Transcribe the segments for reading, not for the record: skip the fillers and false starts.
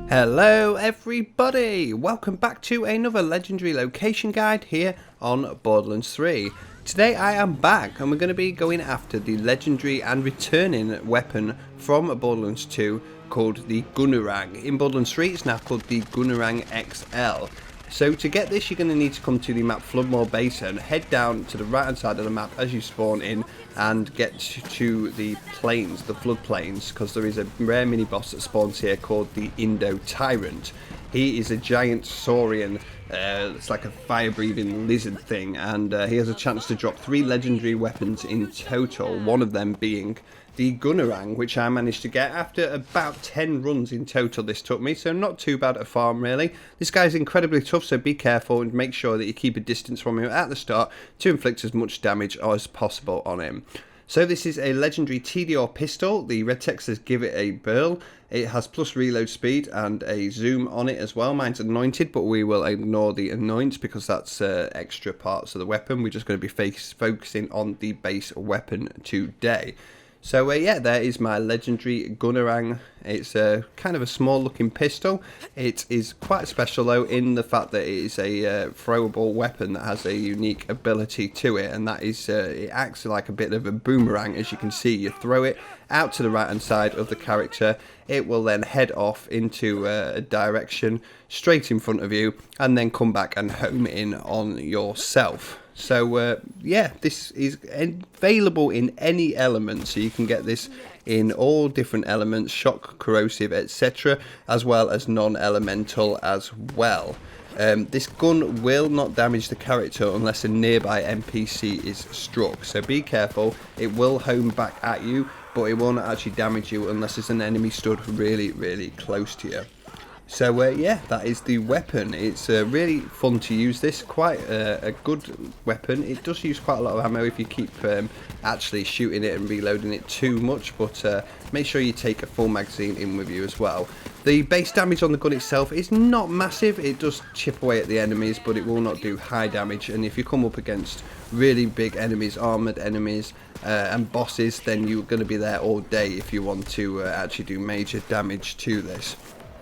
Hello everybody, welcome back to another legendary location guide here on Borderlands 3. Today I am back and we're going to be going after the legendary and returning weapon from Borderlands 2 called the Gunerang. In Borderlands 3 it's now called the Gunerang XL. So to get this, you're going to need to come to the map Floodmoor Base and head down to the right hand side of the map as you spawn in and get to the plains, the flood plains, because there is a rare mini boss that spawns here called the Indo Tyrant. He is a giant saurian, it's like a fire breathing lizard thing, and he has a chance to drop 3 legendary weapons in total, one of them being the Gunerang, which I managed to get after about 10 runs in total this took me, so not too bad a farm really. This guy's incredibly tough, so be careful and make sure that you keep a distance from him at the start to inflict as much damage as possible on him. So this is a legendary TDR pistol. The red text says give it a burl. It has plus reload speed and a zoom on it as well. Mine's anointed, but we will ignore the anoint because that's extra parts of the weapon. We're just going to be focusing on the base weapon today. So yeah, there is my legendary Gunerang. It's kind of a small looking pistol. It is quite special though in the fact that it is a throwable weapon that has a unique ability to it, and that is it acts like a bit of a boomerang. As you can see, you throw it out to the right hand side of the character, it will then head off into a direction straight in front of you and then come back and home in on yourself. So yeah, this is available in any element, so you can get this in all different elements, shock, corrosive, etc., as well as non-elemental as well. This gun will not damage the character unless a nearby NPC is struck, so be careful. It will home back at you, but it will not actually damage you unless there's an enemy stood really close to you. So yeah, that is the weapon. It's really fun to use this, quite a good weapon. It does use quite a lot of ammo if you keep actually shooting it and reloading it too much, but make sure you take a full magazine in with you as well. The base damage on the gun itself is not massive. It does chip away at the enemies, but it will not do high damage, and if you come up against really big enemies, armoured enemies and bosses, then you're going to be there all day if you want to actually do major damage to this.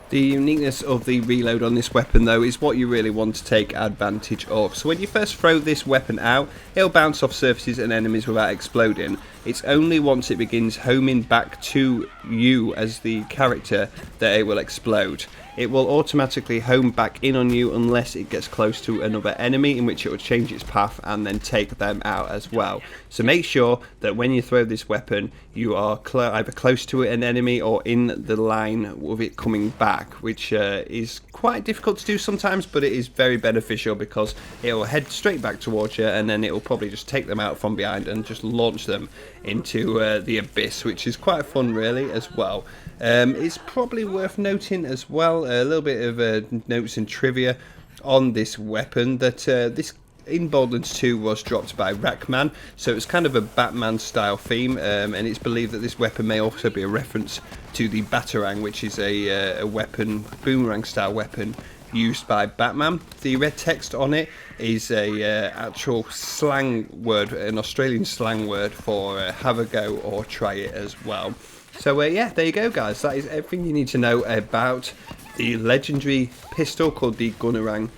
The uniqueness of the reload on this weapon though is what you really want to take advantage of. So when you first throw this weapon out, it'll bounce off surfaces and enemies without exploding. It's only once it begins homing back to you as the character that it will explode. It will automatically home back in on you unless it gets close to another enemy, in which it will change its path and then take them out as well. So make sure that when you throw this weapon, you are either close to an enemy or in the line of it coming back, which is quite difficult to do sometimes, but it is very beneficial because it will head straight back towards you, and then it will probably just take them out from behind and just launch them into the abyss, which is quite fun really as well. It's probably worth noting as well, a little bit of notes and trivia on this weapon, that this in Borderlands 2 was dropped by Rackman, so it's kind of a Batman style theme, and it's believed that this weapon may also be a reference to the Batarang, which is a weapon, boomerang style weapon used by Batman. The red text on it is a actual slang word, an Australian slang word for have a go or try it as well. So yeah, there you go guys, that is everything you need to know about the legendary pistol called the Gunerang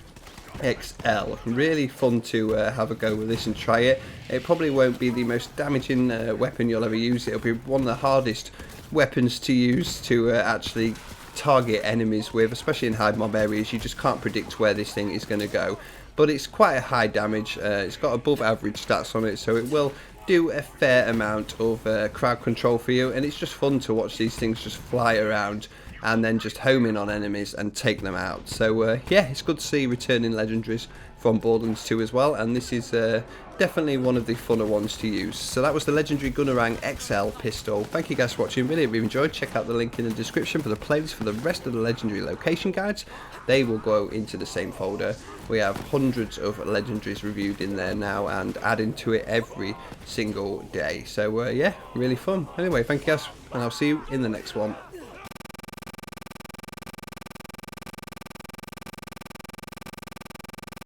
XL. Really fun to have a go with this and try it. It probably won't be the most damaging weapon you'll ever use. It'll be one of the hardest weapons to use to actually target enemies with, especially in high mob areas. You just can't predict where this thing is going to go, but it's quite a high damage. It's got above average stats on it, so it will do a fair amount of crowd control for you, and it's just fun to watch these things just fly around and then just home in on enemies and take them out. So yeah, it's good to see returning legendaries from Borderlands 2 as well, and this is definitely one of the funner ones to use. So that was the legendary Gunerang XL pistol. Thank you guys for watching. Really hope you enjoyed. Check out the link in the description for the playlist for the rest of the legendary location guides. They will go into the same folder. We have hundreds of legendaries reviewed in there now and adding to it every single day. So yeah, really fun. Anyway, thank you guys, and I'll see you in the next one.